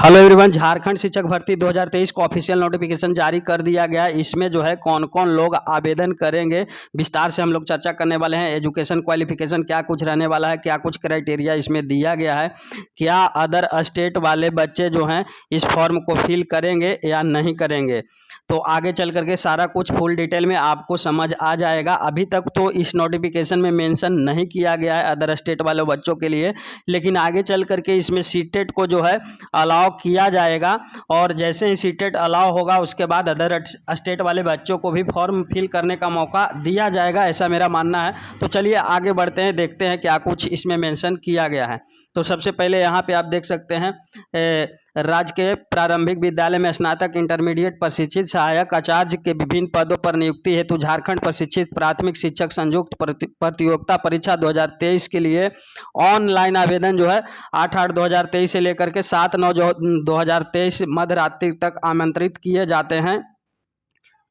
Hello everyone, Jharkhand शिक्षक भर्ती 2023 का ऑफिशियल नोटिफिकेशन जारी कर दिया गया है। इसमें जो है कौन कौन लोग आवेदन करेंगे विस्तार से हम लोग चर्चा करने वाले हैं। एजुकेशन क्वालिफिकेशन क्या कुछ रहने वाला है, क्या कुछ क्राइटेरिया इसमें दिया गया है, क्या अदर स्टेट वाले बच्चे जो हैं इस फॉर्म को फिल करेंगे या नहीं करेंगे। तो आगे चल करके सारा कुछ फुल डिटेल में आपको समझ आ जाएगा। अभी तक तो इस नोटिफिकेशन में मेंशन नहीं किया गया है अदर स्टेट वाले बच्चों के लिए, लेकिन आगे चल करके इसमें सीटेट को जो है अलाउ किया जाएगा। और जैसे ही सीटेट अलाउ होगा उसके बाद अदर स्टेट वाले बच्चों को भी फॉर्म फिल करने का मौका दिया जाएगा, ऐसा मेरा मानना है। तो चलिए आगे बढ़ते हैं, देखते हैं क्या कुछ इसमें मेंशन किया गया है। तो सबसे पहले यहाँ पे आप देख सकते हैं राज्य के प्रारंभिक विद्यालय में स्नातक इंटरमीडिएट प्रशिक्षित सहायक आचार्य के विभिन्न पदों पर नियुक्ति हेतु झारखंड प्रशिक्षित प्राथमिक शिक्षक संयुक्त प्रतियोगिता परीक्षा 2023 के लिए ऑनलाइन आवेदन जो है 8/8/2023 से लेकर के 7/9/2023 मध्य रात्रि तक आमंत्रित किए जाते हैं।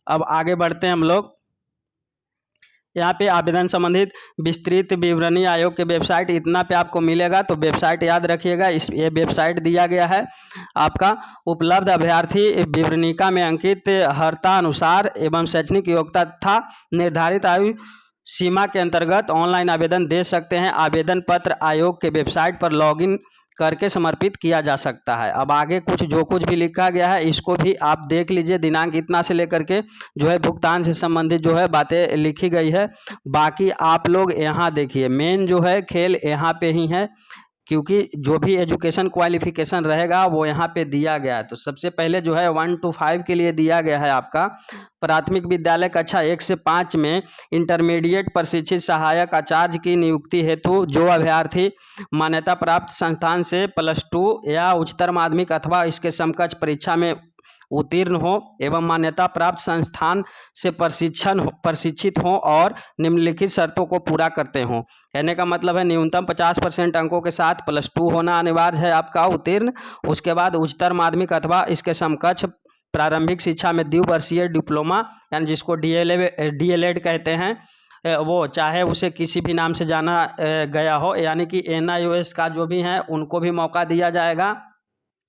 अब आगे बढ़ते हैं हम लोग। यहाँ पे आवेदन संबंधित विस्तृत विवरणी आयोग के वेबसाइट इतना पे आपको मिलेगा, तो वेबसाइट याद रखिएगा। ये वेबसाइट दिया गया है आपका। उपलब्ध अभ्यर्थी विवरणिका में अंकित अर्हता अनुसार एवं शैक्षणिक योग्यता तथा निर्धारित आयु सीमा के अंतर्गत ऑनलाइन आवेदन दे सकते हैं। आवेदन पत्र आयोग के वेबसाइट पर लॉगिन करके समर्पित किया जा सकता है। अब आगे कुछ जो कुछ भी लिखा गया है इसको भी आप देख लीजिए। दिनांक इतना से लेकर के जो है भुगतान से संबंधित जो है बातें लिखी गई है। बाकी आप लोग यहाँ देखिए, मेन जो है खेल यहाँ पे ही है, क्योंकि जो भी एजुकेशन क्वालिफिकेशन रहेगा वो यहाँ पे दिया गया है। तो सबसे पहले जो है 1 to 5 के लिए दिया गया है आपका प्राथमिक विद्यालय कक्षा 1 से 5 में इंटरमीडिएट प्रशिक्षित सहायक आचार्य की नियुक्ति हेतु जो अभ्यर्थी मान्यता प्राप्त संस्थान से +2 या उच्चतर माध्यमिक अथवा इसके समकक्ष परीक्षा में उत्तीर्ण हो एवं मान्यता प्राप्त संस्थान से प्रशिक्षित हों और निम्नलिखित शर्तों को पूरा करते हों। कहने का मतलब है न्यूनतम 50% अंकों के साथ +2 होना अनिवार्य है आपका उत्तीर्ण। उसके बाद उच्चतर माध्यमिक अथवा इसके समकक्ष प्रारंभिक शिक्षा में द्विवर्षीय डिप्लोमा यानी जिसको DLED कहते हैं, वो चाहे उसे किसी भी नाम से जाना गया हो, यानी कि NIOS का जो भी हैं उनको भी मौका दिया जाएगा।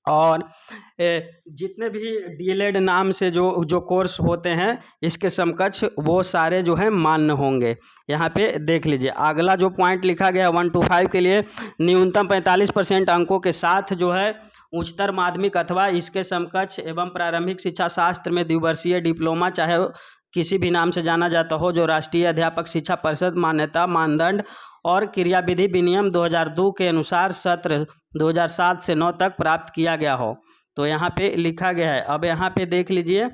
और जितने भी DLED नाम से जो कोर्स होते हैं इसके समकक्ष वो सारे जो है मान्य होंगे। यहाँ पे देख लीजिए अगला जो पॉइंट लिखा गया 1 to 5 के लिए न्यूनतम 45% अंकों के साथ जो है उच्चतर माध्यमिक अथवा इसके समकक्ष एवं प्रारंभिक शिक्षा शास्त्र में द्विवर्षीय डिप्लोमा चाहे किसी भी नाम से जाना जाता हो जो राष्ट्रीय अध्यापक शिक्षा परिषद मान्यता मानदंड और क्रियाविधि विनियम 2002 के अनुसार सत्र 2007 से 9 तक प्राप्त किया गया हो। तो यहाँ पे लिखा गया है। अब यहाँ पे देख लीजिए,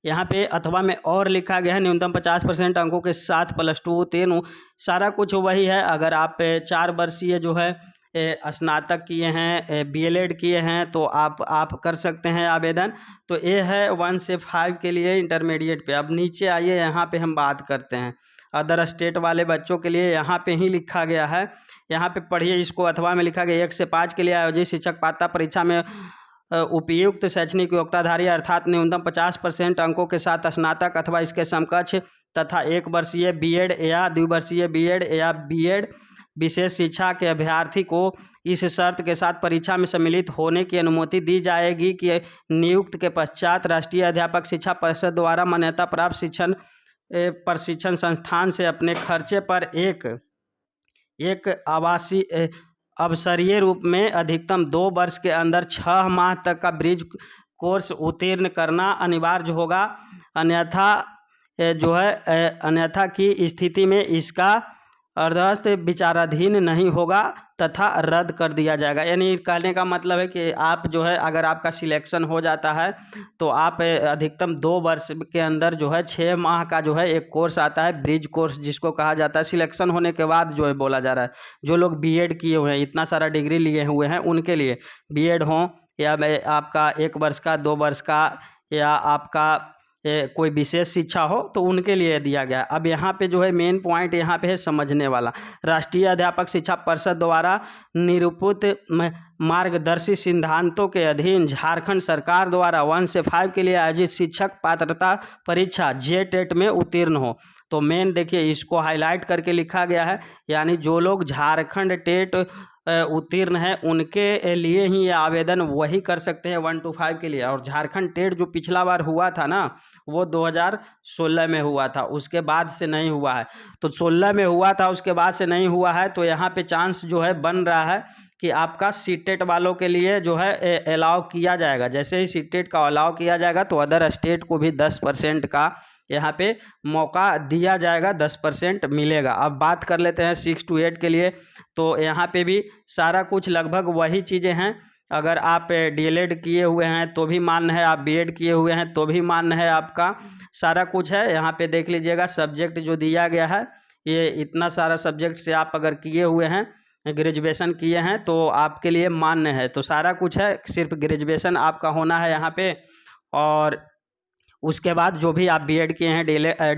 यहाँ पे अथवा में और लिखा गया है न्यूनतम 50% अंकों के साथ +2 3 सारा कुछ वही है। अगर आप 4 वर्षीय जो है स्नातक किए हैं, BLED किए हैं तो आप कर सकते हैं आवेदन। तो ये है 1 से 5 के लिए इंटरमीडिएट पे। अब नीचे आइए, यहाँ पे हम बात करते हैं अदर स्टेट वाले बच्चों के लिए। यहाँ पे ही लिखा गया है, यहाँ पे पढ़िए इसको। अथवा में लिखा गया 1 से 5 के लिए आयोजित शिक्षक पात्रता परीक्षा में उपयुक्त शैक्षणिक योग्यताधारी अर्थात न्यूनतम 50% अंकों के साथ स्नातक अथवा इसके समकक्ष तथा 1 वर्षीय BEd या द्विवर्षीय BEd या BEd विशेष शिक्षा के अभ्यर्थी को इस शर्त के साथ परीक्षा में सम्मिलित होने की अनुमति दी जाएगी कि नियुक्त के पश्चात राष्ट्रीय अध्यापक शिक्षा परिषद द्वारा मान्यता प्राप्त प्रशिक्षण संस्थान से अपने खर्चे पर एक आवासीय अवसरीय रूप में अधिकतम 2 वर्ष के अंदर 6 माह तक का ब्रिज कोर्स उत्तीर्ण करना अनिवार्य होगा। अन्यथा की स्थिति में इसका अर्धस्थ विचाराधीन नहीं होगा तथा रद्द कर दिया जाएगा। यानी कहने का मतलब है कि आप जो है अगर आपका सिलेक्शन हो जाता है तो आप अधिकतम 2 वर्ष के अंदर जो है 6 माह का जो है एक कोर्स आता है, ब्रिज कोर्स जिसको कहा जाता है। सिलेक्शन होने के बाद जो है बोला जा रहा है, जो लोग BEd किए हुए हैं, इतना सारा डिग्री लिए हुए हैं, उनके लिए BEd हो या आपका 1 वर्ष का 2 वर्ष का या आपका कोई विशेष शिक्षा हो तो उनके लिए दिया गया। अब यहाँ पे जो है मेन पॉइंट यहाँ पे है समझने वाला। राष्ट्रीय अध्यापक शिक्षा परिषद द्वारा निरूपित मार्गदर्शी सिद्धांतों के अधीन झारखंड सरकार द्वारा 1 से 5 के लिए आयोजित शिक्षक पात्रता परीक्षा JTET में उत्तीर्ण हो। तो मेन देखिए इसको हाईलाइट करके लिखा गया है, यानी जो लोग झारखंड टेट उत्तीर्ण हैं उनके लिए ही ये आवेदन वही कर सकते हैं 1 to 5 के लिए। और झारखंड टेट जो पिछला बार हुआ था ना, वो 2016 में हुआ था, उसके बाद से नहीं हुआ है। तो 16 में हुआ था, उसके बाद से नहीं हुआ है, तो यहाँ पे चांस जो है बन रहा है कि आपका सीटेट वालों के लिए जो है अलाउ किया जाएगा। जैसे ही सीटेट का अलाउ किया जाएगा तो अदर स्टेट को भी 10% का यहाँ पे मौका दिया जाएगा, 10% मिलेगा। अब बात कर लेते हैं 6 to 8 के लिए। तो यहाँ पे भी सारा कुछ लगभग वही चीज़ें हैं। अगर आप डीएलएड किए हुए हैं तो भी मान्य है, आप बीएड किए हुए हैं तो भी मान्य है, आपका सारा कुछ है। यहाँ पे देख लीजिएगा सब्जेक्ट जो दिया गया है, ये इतना सारा सब्जेक्ट से आप अगर किए हुए हैं, ग्रेजुएशन किए हैं, तो आपके लिए मान्य है। तो सारा कुछ है, सिर्फ ग्रेजुएशन आपका होना है यहाँ पे। और उसके बाद जो भी आप बीएड किए हैं,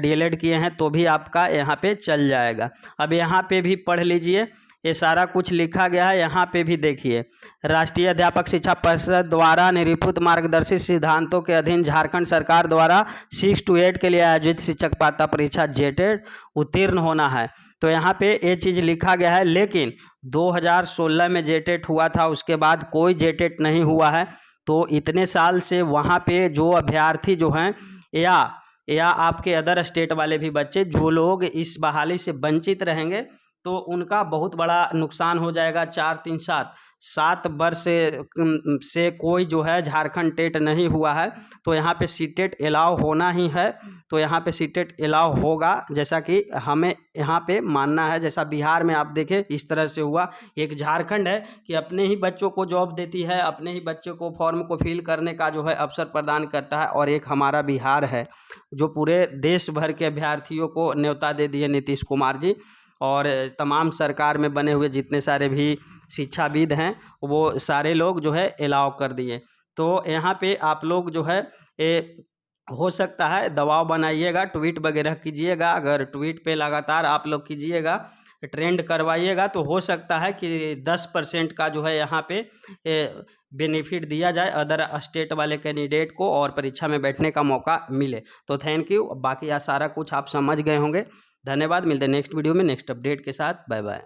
डीएलएड किए हैं, तो भी आपका यहाँ पे चल जाएगा। अब यहाँ पे भी पढ़ लीजिए, ये सारा कुछ लिखा गया है। यहाँ पे भी देखिए, राष्ट्रीय अध्यापक शिक्षा परिषद द्वारा निरूपित मार्गदर्शित सिद्धांतों के अधीन झारखंड सरकार द्वारा 6 to 8 के लिए आयोजित शिक्षक पात्रता परीक्षा जेटेट उत्तीर्ण होना है। तो यहाँ पे ये चीज़ लिखा गया है, लेकिन 2016 में जेटेट हुआ था, उसके बाद कोई जेटेट नहीं हुआ है। तो इतने साल से वहाँ पे जो अभ्यर्थी जो हैं, या आपके अदर स्टेट वाले भी बच्चे जो लोग इस बहाली से वंचित रहेंगे, तो उनका बहुत बड़ा नुकसान हो जाएगा। 7 वर्ष से कोई जो है झारखंड टेट नहीं हुआ है, तो यहाँ पे सीटेट अलाउ होना ही है। तो यहाँ पे सीटेट अलाउ होगा, जैसा कि हमें यहाँ पे मानना है। जैसा बिहार में आप देखें इस तरह से हुआ। एक झारखंड है कि अपने ही बच्चों को जॉब देती है, अपने ही बच्चों को फॉर्म को फिल करने का जो है अवसर प्रदान करता है। और एक हमारा बिहार है जो पूरे देश भर के अभ्यर्थियों को न्योता दे दिए नीतीश कुमार जी, और तमाम सरकार में बने हुए जितने सारे भी शिक्षाविद हैं, वो सारे लोग जो है अलाउ कर दिए। तो यहाँ पे आप लोग जो है हो सकता है दबाव बनाइएगा, ट्वीट वगैरह कीजिएगा। अगर ट्वीट पे लगातार आप लोग कीजिएगा, ट्रेंड करवाइएगा, तो हो सकता है कि 10% का जो है यहाँ पे बेनिफिट दिया जाए अदर स्टेट वाले कैंडिडेट को, और परीक्षा में बैठने का मौका मिले। तो थैंक यू। बाकी सारा कुछ आप समझ गए होंगे। धन्यवाद। मिलते हैं नेक्स्ट वीडियो में नेक्स्ट अपडेट के साथ। Bye bye.